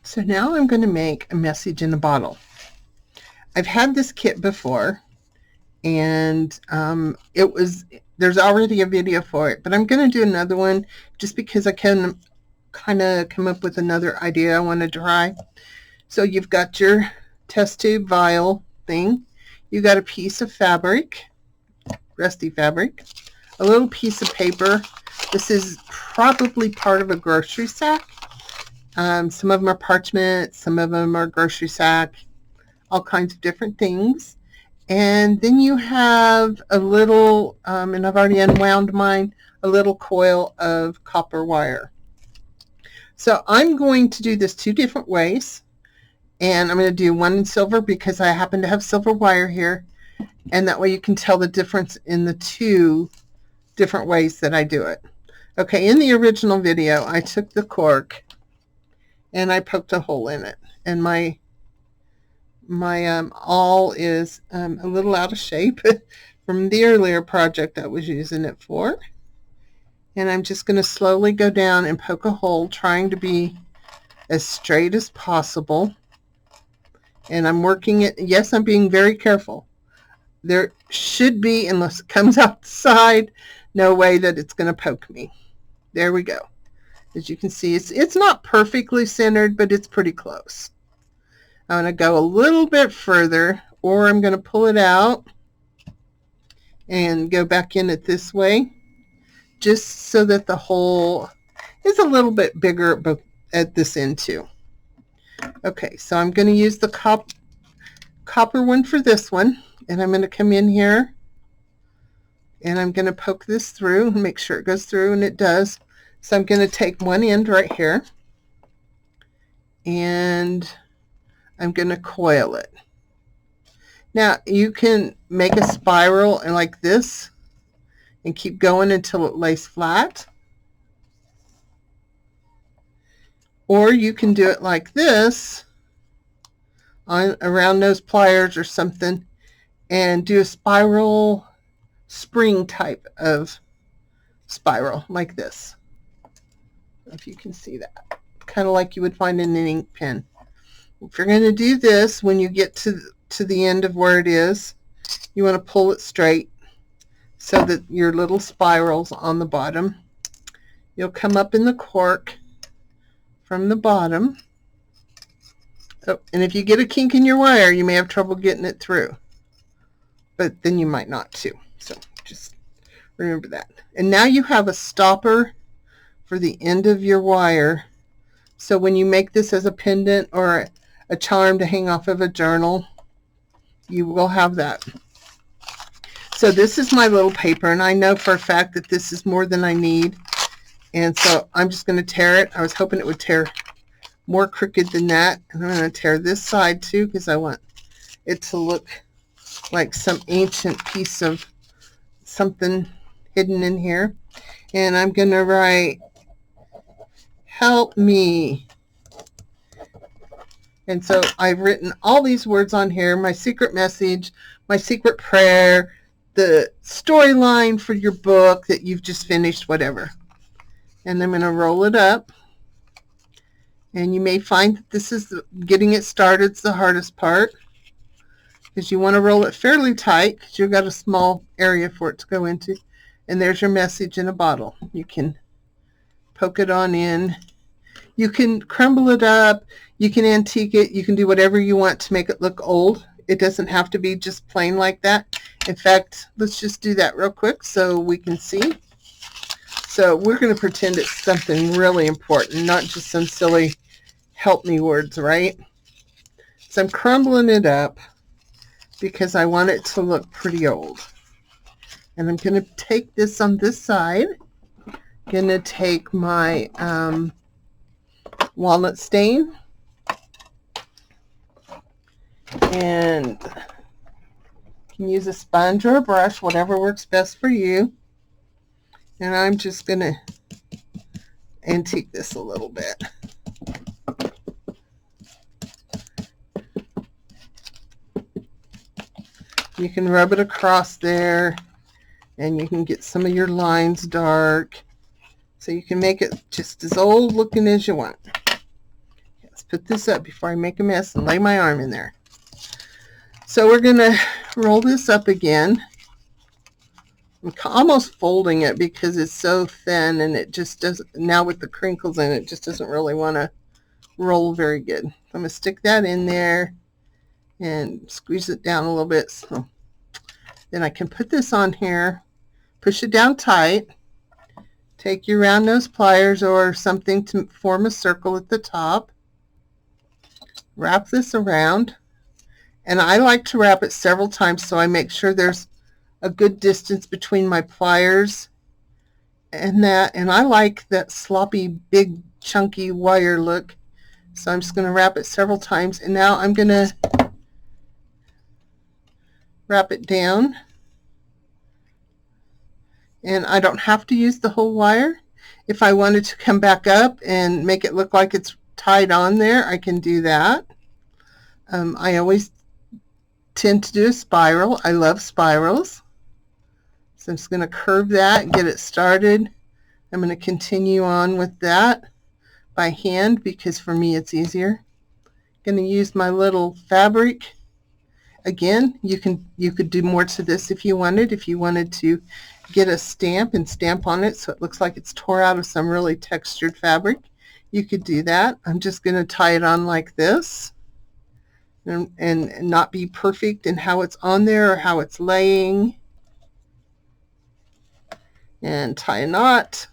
So now I'm going to make a message in a bottle. I've had this kit before, and there's already a video for it, but I'm going to do another one just because I can kind of come up with another idea I want to try. So you've got your test tube vial thing. You got a piece of fabric, rusty fabric, a little piece of paper. This is probably part of a grocery sack. Some of them are parchment, some of them are grocery sack, all kinds of different things. And then you have a little, and I've already unwound mine, a little coil of copper wire. So I'm going to do this 2 different ways. And I'm going to do one in silver because I happen to have silver wire here. And that way you can tell the difference in the 2 different ways that I do it. Okay, in the original video, I took the cork and I poked a hole in it. And my awl is a little out of shape from the earlier project I was using it for. And I'm just going to slowly go down and poke a hole, trying to be as straight as possible. And I'm working it. Yes, I'm being very careful. There should be, unless it comes outside, no way that it's going to poke me. There we go. As you can see, it's not perfectly centered, but it's pretty close. I'm going to go a little bit further, or I'm going to pull it out and go back in it this way, just so that the hole is a little bit bigger at this end too. Okay, so I'm going to use the copper one for this one, and I'm going to come in here and I'm going to poke this through and make sure it goes through, and it does. So I'm going to take one end right here and I'm going to coil it. Now you can make a spiral and like this and keep going until it lays flat. Or you can do it like this around those pliers or something and do a spiral spring type of spiral like this. If you can see that. Kind of like you would find in an ink pen. If you're going to do this, when you get to the end of where it is, you want to pull it straight so that your little spirals on the bottom. You'll come up in the cork from the bottom. Oh, and if you get a kink in your wire, you may have trouble getting it through. But then you might not too. So just remember that. And now you have a stopper for the end of your wire. So when you make this as a pendant or a charm to hang off of a journal, you will have that. So this is my little paper, and I know for a fact that this is more than I need. And so I'm just going to tear it. I was hoping it would tear more crooked than that. And I'm going to tear this side too because I want it to look like some ancient piece of something hidden in here. And I'm going to write, "Help me." And so I've written all these words on here, my secret message, my secret prayer, the storyline for your book that you've just finished, whatever. And I'm going to roll it up. And you may find that this is getting it started is the hardest part, because you want to roll it fairly tight because you've got a small area for it to go into. And there's your message in a bottle. You can poke it on in. You can crumble it up. You can antique it. You can do whatever you want to make it look old. It doesn't have to be just plain like that. In fact, let's just do that real quick so we can see. So we're going to pretend it's something really important, not just some silly help me words, right? So I'm crumbling it up because I want it to look pretty old. And I'm going to take this on this side. Going to take my walnut stain and you can use a sponge or a brush, whatever works best for you. And I'm just going to antique this a little bit. You can rub it across there and you can get some of your lines dark. So you can make it just as old looking as you want. Let's put this up before I make a mess and lay my arm in there. So we're going to roll this up again. I'm almost folding it because it's so thin and it just doesn't, now with the crinkles in it, it just doesn't really want to roll very good. So I'm going to stick that in there and squeeze it down a little bit. So then I can put this on here, push it down tight, take your round nose pliers or something to form a circle at the top, wrap this around, and I like to wrap it several times so I make sure there's a good distance between my pliers and that, and I like that sloppy, big, chunky wire look, so I'm just going to wrap it several times, and now I'm going to wrap it down, and I don't have to use the whole wire. If I wanted to come back up and make it look like it's tied on there, I can do that. I always tend to do a spiral. I love spirals. So I'm just going to curve that and get it started. I'm going to continue on with that by hand because for me it's easier. I'm going to use my little fabric. Again, you could do more to this if you wanted. If you wanted to get a stamp and stamp on it so it looks like it's tore out of some really textured fabric, you could do that. I'm just going to tie it on like this and not be perfect in how it's on there or how it's laying. And tie a knot.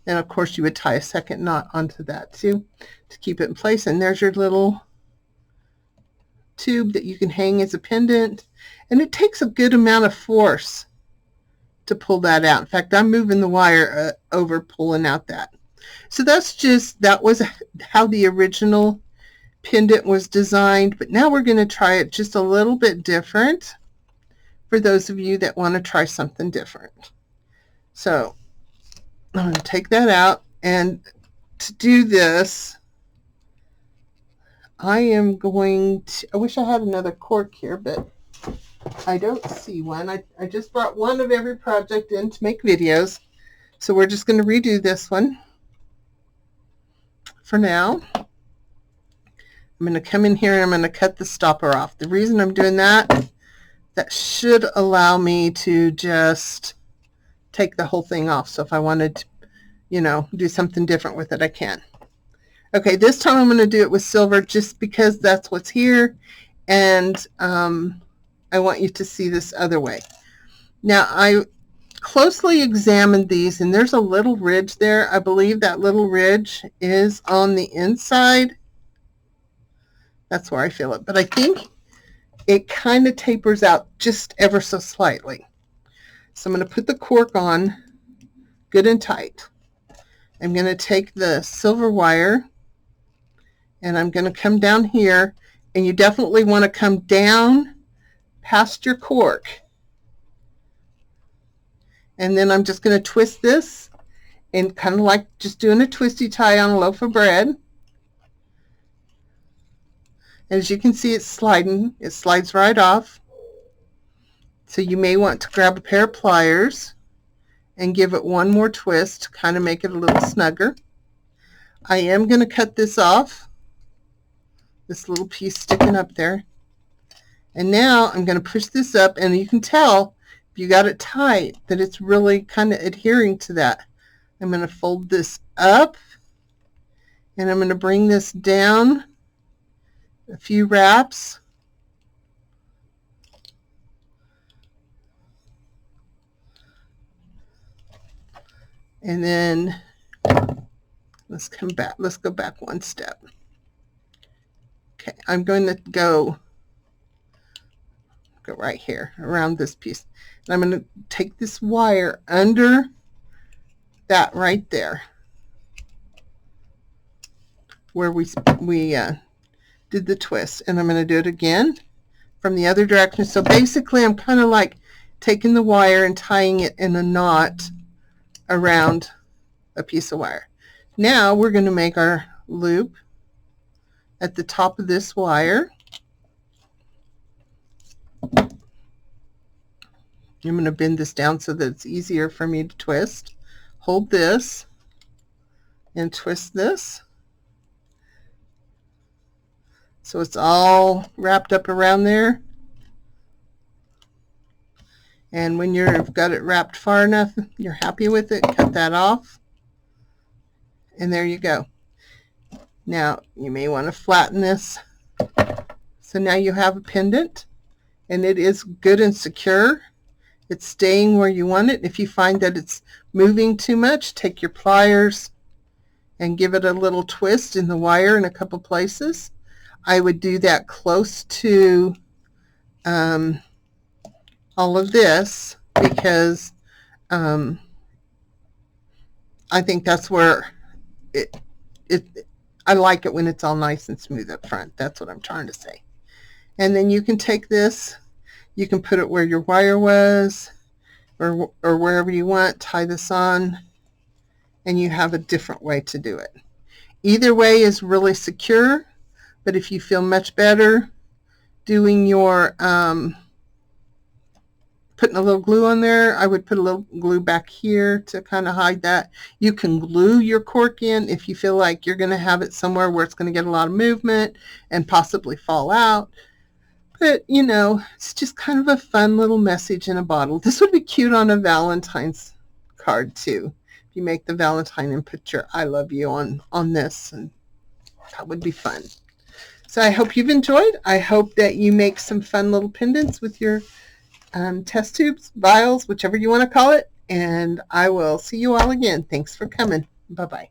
And of course you would tie a second knot onto that too to keep it in place. And there's your little tube that you can hang as a pendant, and it takes a good amount of force to pull that out. In fact, I'm moving the wire over pulling out that. So that was how the original pendant was designed, but now we're going to try it just a little bit different for those of you that want to try something different. So I'm going to take that out, and to do this I am going to, I wish I had another cork here, but I don't see one. I just brought one of every project in to make videos. So we're just going to redo this one for now. I'm going to come in here and I'm going to cut the stopper off. The reason I'm doing that should allow me to just take the whole thing off. So if I wanted to, do something different with it, I can. Okay, this time I'm going to do it with silver just because that's what's here, and I want you to see this other way. Now, I closely examined these, and there's a little ridge there. I believe that little ridge is on the inside. That's where I feel it, but I think it kind of tapers out just ever so slightly. So I'm going to put the cork on good and tight. I'm going to take the silver wire, and I'm going to come down here, and you definitely want to come down past your cork. And then I'm just going to twist this, and kind of like just doing a twisty tie on a loaf of bread. As you can see, it's sliding. It slides right off. So you may want to grab a pair of pliers and give it one more twist to kind of make it a little snugger. I am going to cut this off. This little piece sticking up there. And now I'm going to push this up, and you can tell if you got it tight that it's really kind of adhering to that. I'm going to fold this up, and I'm going to bring this down a few wraps. And then let's come back. Let's go back one step. Okay, I'm going to go right here around this piece. And I'm going to take this wire under that right there where we did the twist, and I'm going to do it again from the other direction. So basically I'm kind of like taking the wire and tying it in a knot around a piece of wire. Now we're going to make our loop at the top of this wire. I'm going to bend this down so that it's easier for me to twist. Hold this and twist this. So it's all wrapped up around there. And when you've got it wrapped far enough, you're happy with it, cut that off. And there you go. Now, you may want to flatten this. So now you have a pendant, and it is good and secure. It's staying where you want it. If you find that it's moving too much, take your pliers and give it a little twist in the wire in a couple places. I would do that close to all of this because I think that's where I like it when it's all nice and smooth up front. That's what I'm trying to say. And then you can take this, you can put it where your wire was or wherever you want, tie this on, and you have a different way to do it. Either way is really secure, but if you feel much better doing your putting a little glue on there, I would put a little glue back here to kind of hide that. You can glue your cork in if you feel like you're going to have it somewhere where it's going to get a lot of movement and possibly fall out. But, you know, it's just kind of a fun little message in a bottle. This would be cute on a Valentine's card too. If you make the Valentine and put your I love you on this, and that would be fun. So I hope you've enjoyed. I hope that you make some fun little pendants with your test tubes, vials, whichever you want to call it. And I will see you all again. Thanks for coming. Bye-bye.